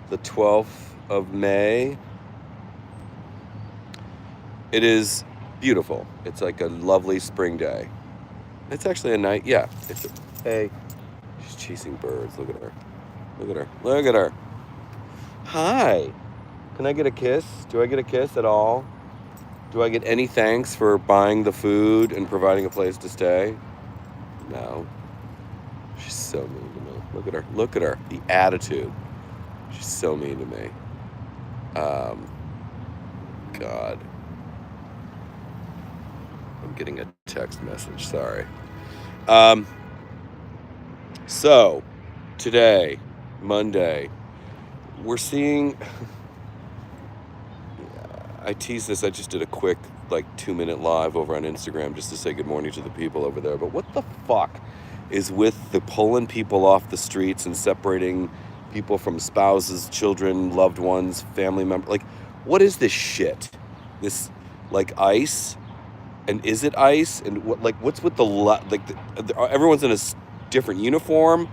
the 12th of May. It is beautiful. It's like a lovely spring day. It's actually a night. Yeah. Hey, she's chasing birds. Look at her. Look at her. Look at her. Hi. Can I get a kiss? Do I get a kiss at all? Do I get any thanks for buying the food and providing a place to stay? No. She's so mean to me. Look at her. Look at her. The attitude. She's so mean to me. God. I'm getting a text message. Sorry. So, today, Monday, we're seeing... I teased this. I just did a quick, 2-minute live over on Instagram just to say good morning to the people over there. But what the fuck is with the pulling people off the streets and separating people from spouses, children, loved ones, family members? What is this shit? This, ICE? And is it ICE? And what's with everyone's in a different uniform?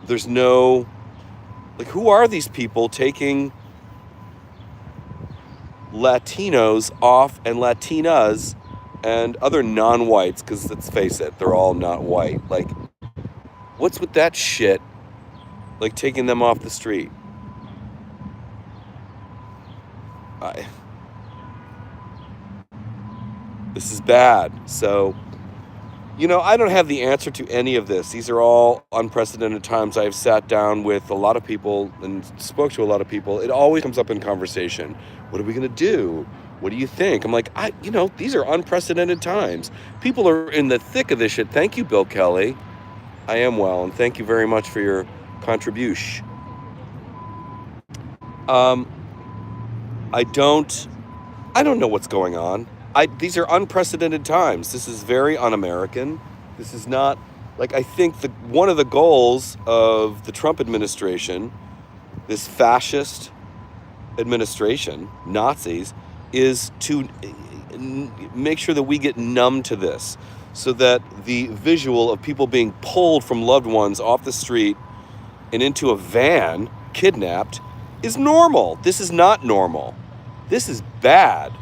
There's no... who are these people taking Latinos off and Latinas and other non-whites? Because let's face it, they're all not white. What's with that shit? Taking them off the street. This is bad. So, I don't have the answer to any of this. These are all unprecedented times. I've sat down with a lot of people and spoke to a lot of people. It always comes up in conversation. What are we going to do? What do you think? I'm like, these are unprecedented times. People are in the thick of this shit. Thank you, Bill Kelly. I am well, and thank you very much for your contribution. I don't know what's going on. These are unprecedented times. This is very un-American. This is not, I think one of the goals of the Trump administration, this fascist administration, Nazis, is to make sure that we get numb to this, so that the visual of people being pulled from loved ones off the street and into a van, kidnapped, is normal. This is not normal. This is bad.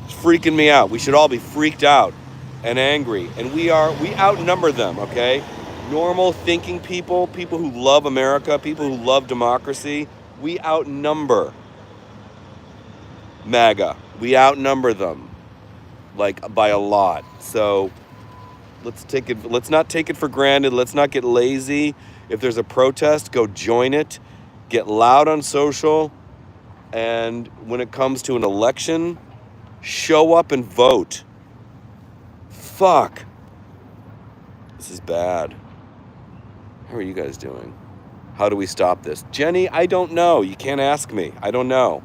It's freaking me out. We should all be freaked out and angry. And we outnumber them, okay? Normal thinking people who love America, people who love democracy, we outnumber MAGA. We outnumber them, by a lot. So let's not take it for granted. Let's not get lazy. If there's a protest, go join it. Get loud on social. And when it comes to an election, show up and vote. Fuck. This is bad. How are you guys doing? How do we stop this? Jenny, I don't know. You can't ask me. I don't know.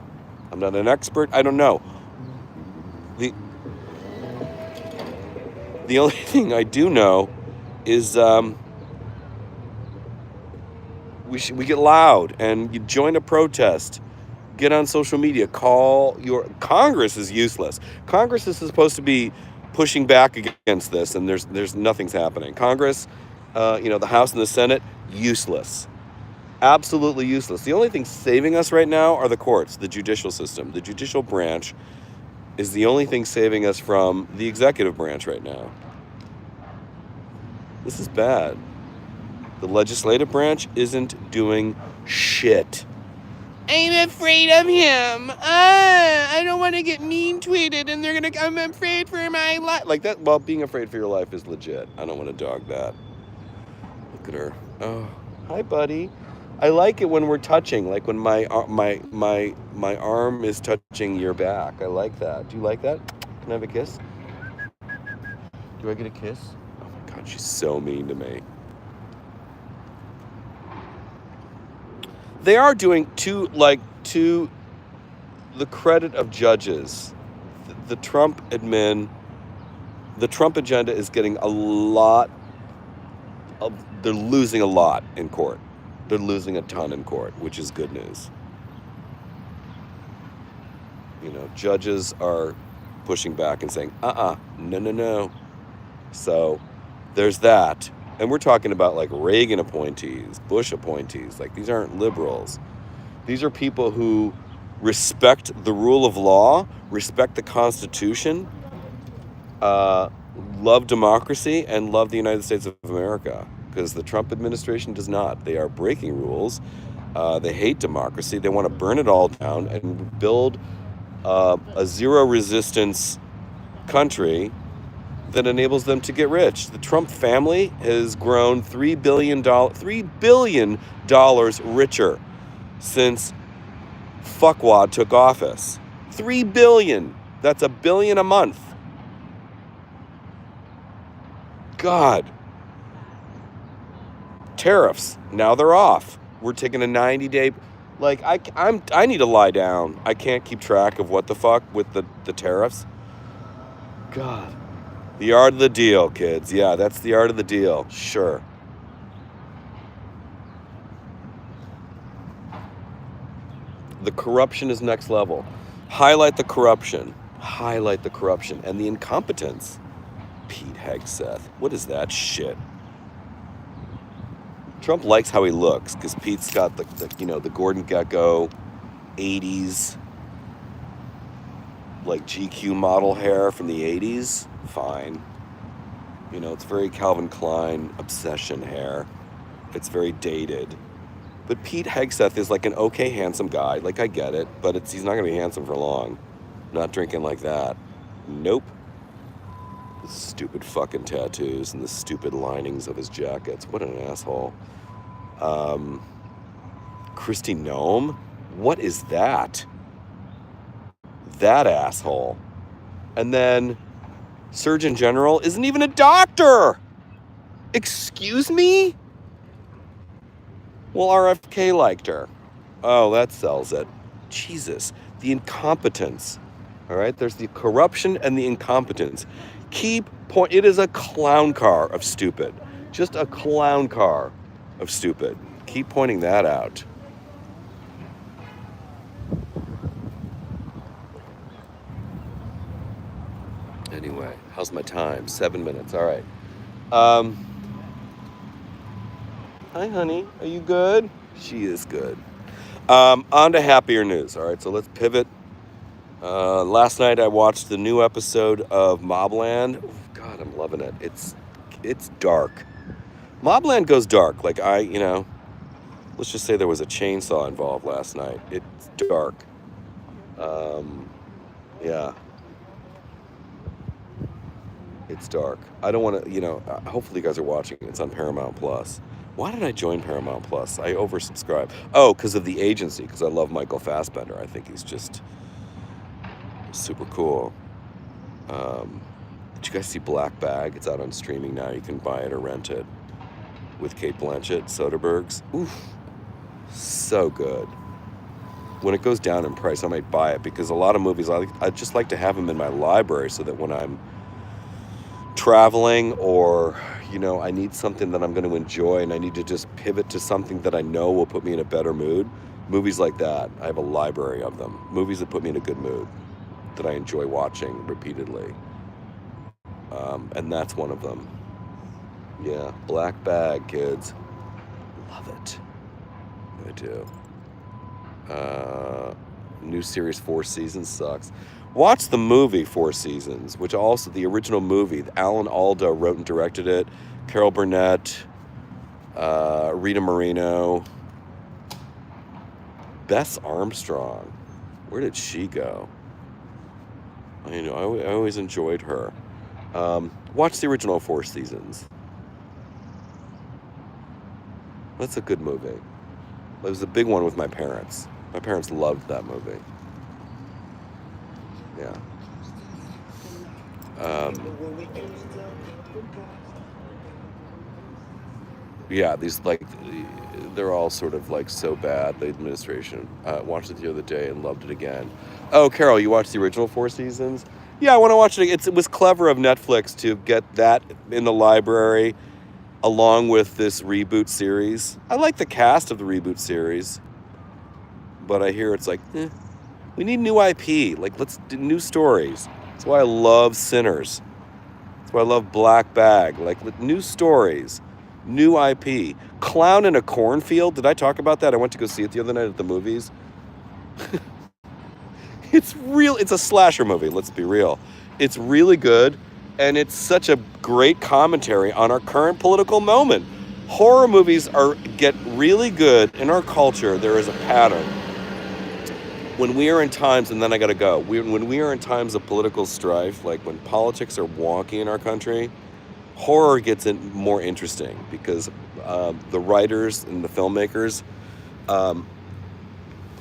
I'm not an expert. I don't know. The only thing I do know is we get loud and you join a protest. Get on social media. Congress is useless. Congress is supposed to be pushing back against this, and there's nothing's happening. Congress, the House and the Senate, useless. Absolutely useless. The only thing saving us right now are the courts, the judicial system. The judicial branch is the only thing saving us from the executive branch right now. This is bad. The legislative branch isn't doing shit. I'm afraid of him. I don't want to get mean tweeted and I'm afraid for my life. That, well, being afraid for your life is legit. I don't want to dog that. Look at her. Oh, hi, buddy. I like it when we're touching, when my arm is touching your back. I like that. Do you like that? Can I have a kiss? Do I get a kiss? Oh my God, she's so mean to me. They are doing to the credit of judges, the Trump agenda is getting a lot of, they're losing a lot in court. They're losing a ton in court, which is good news. Judges are pushing back and saying, no. So There's that. And we're talking about like Reagan appointees, Bush appointees. Like, these aren't liberals. These are people who respect the rule of law, respect the Constitution, love democracy, and love the United States of America. Because the Trump administration does not. They are breaking rules. They hate democracy. They want to burn it all down and build a zero resistance country that enables them to get rich. The Trump family has grown $3 billion richer since fuckwad took office. $3 billion. That's $1 billion a month. God. Tariffs. Now they're off. We're taking a 90-day. Like, I need to lie down. I can't keep track of what the fuck with the tariffs. God. The art of the deal, kids. Yeah, that's the art of the deal. Sure. The corruption is next level. Highlight the corruption. Highlight the corruption and the incompetence. Pete Hegseth. What is that shit? Trump likes how he looks because Pete's got the Gordon Gekko 80s like GQ model hair from the 80s. Fine. It's very Calvin Klein obsession hair. It's very dated. But Pete Hegseth is like an okay handsome guy. Like, I get it, but he's not going to be handsome for long. Not drinking like that. Nope. The stupid fucking tattoos and the stupid linings of his jackets. What an asshole. Kristi Noem? What is that? That asshole. And then Surgeon General isn't even a doctor. Excuse me? Well, RFK liked her. Oh, that sells it. Jesus. The incompetence. All right? There's the corruption and the incompetence. It is a clown car of stupid. Just a clown car of stupid. Keep pointing that out. Anyway, how's my time? 7 minutes. All right. Hi, honey. Are you good? She is good. On to happier news. All right, so let's pivot. Last night I watched the new episode of Mobland. Oh, God, I'm loving it. It's dark. Mobland goes dark. Like, let's just say there was a chainsaw involved last night. It's dark. Yeah. It's dark. I don't want to, hopefully you guys are watching. It's on Paramount Plus. Why did I join Paramount Plus? I oversubscribed. Oh, because of the agency, because I love Michael Fassbender. I think he's just super cool. Did you guys see Black Bag? It's out on streaming now. You can buy it or rent it. With Cate Blanchett, Soderbergh's. Oof. So good. When it goes down in price, I might buy it, because a lot of movies, I just like to have them in my library so that when I'm traveling or, I need something that I'm going to enjoy and I need to just pivot to something that I know will put me in a better mood. Movies like that, I have a library of them. Movies that put me in a good mood, that I enjoy watching repeatedly. And that's one of them. Yeah, Black Bag, kids. Love it. I do. New series, 4 seasons, sucks. Watch the movie 4 Seasons, which also, the original movie, Alan Alda wrote and directed it. Carol Burnett, Rita Moreno, Bess Armstrong. Where did she go? I always enjoyed her. Watch the original 4 Seasons. That's a good movie. It was a big one with my parents. My parents loved that movie. Yeah. Yeah, these, they're all sort of so bad, the administration. Watched it the other day and loved it again. Oh, Carol, you watched the original 4 Seasons? Yeah, I want to watch it. It was clever of Netflix to get that in the library along with this reboot series. I like the cast of the reboot series, but I hear it's we need new IP. Let's do new stories. That's why I love Sinners. That's why I love Black Bag. Like with new stories, new IP. Clown in a Cornfield. Did I talk about that? I went to go see it the other night at the movies. It's real. It's a slasher movie. Let's be real. It's really good, and it's such a great commentary on our current political moment. Horror movies get really good in our culture. There is a pattern. When we are in times, and then I gotta go. When we are in times of political strife, like when politics are wonky in our country, horror gets more interesting because the writers and the filmmakers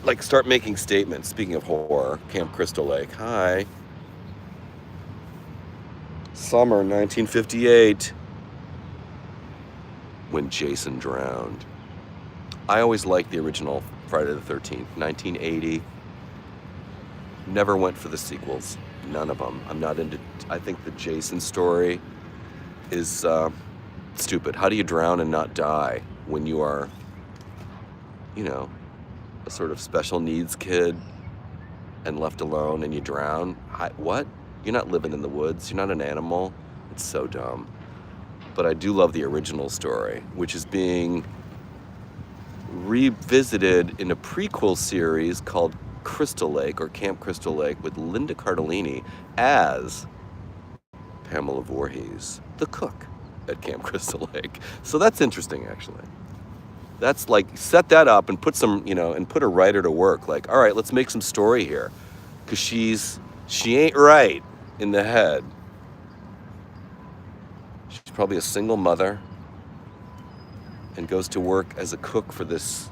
like start making statements. Speaking of horror, Camp Crystal Lake. Hi. Summer 1958. When Jason drowned. I always liked the original Friday the 13th, 1980. Never went for the sequels. None of them. I'm not into... I think the Jason story is stupid. How do you drown and not die when you are, you know, a sort of special needs kid and left alone and you drown? What? You're not living in the woods. You're not an animal. It's so dumb. But I do love the original story, which is being revisited in a prequel series called Crystal Lake or Camp Crystal Lake with Linda Cardellini as Pamela Voorhees, the cook at Camp Crystal Lake. So that's interesting, actually. That's like, set that up and put some, and put a writer to work. Like, all right, let's make some story here. Because she ain't right in the head. She's probably a single mother and goes to work as a cook for this,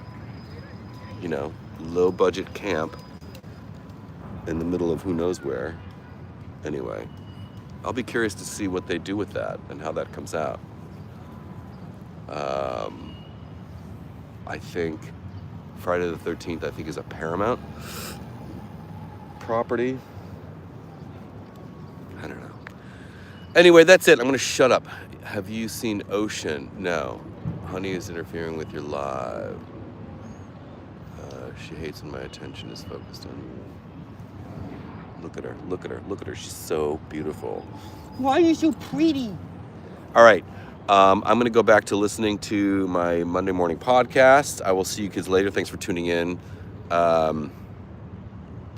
low budget camp in the middle of who knows where. Anyway, I'll be curious to see what they do with that and how that comes out. I think Friday the 13th, I think, is a Paramount property. I don't know. Anyway, that's it. I'm going to shut up. Have you seen Ocean? No. Honey is interfering with your live. She hates when my attention is focused on you. Look at her. Look at her. Look at her. She's so beautiful. Why are you so pretty? All right. I'm going to go back to listening to my Monday morning podcast. I will see you kids later. Thanks for tuning in. And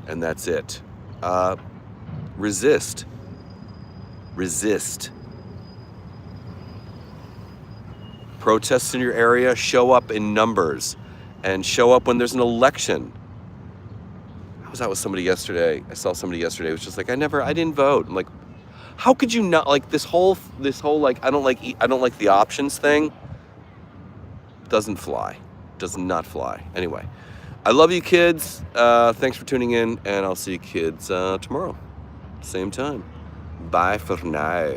that's it. Resist. Resist. Protests in your area, show up in numbers. And show up when there's an election. I was out with somebody yesterday. I saw somebody yesterday who was just like, I didn't vote. I'm like, how could you not, like, this whole like, I don't like the options thing doesn't fly. Does not fly. Anyway, I love you kids. Thanks for tuning in, and I'll see you kids tomorrow. Same time. Bye for now.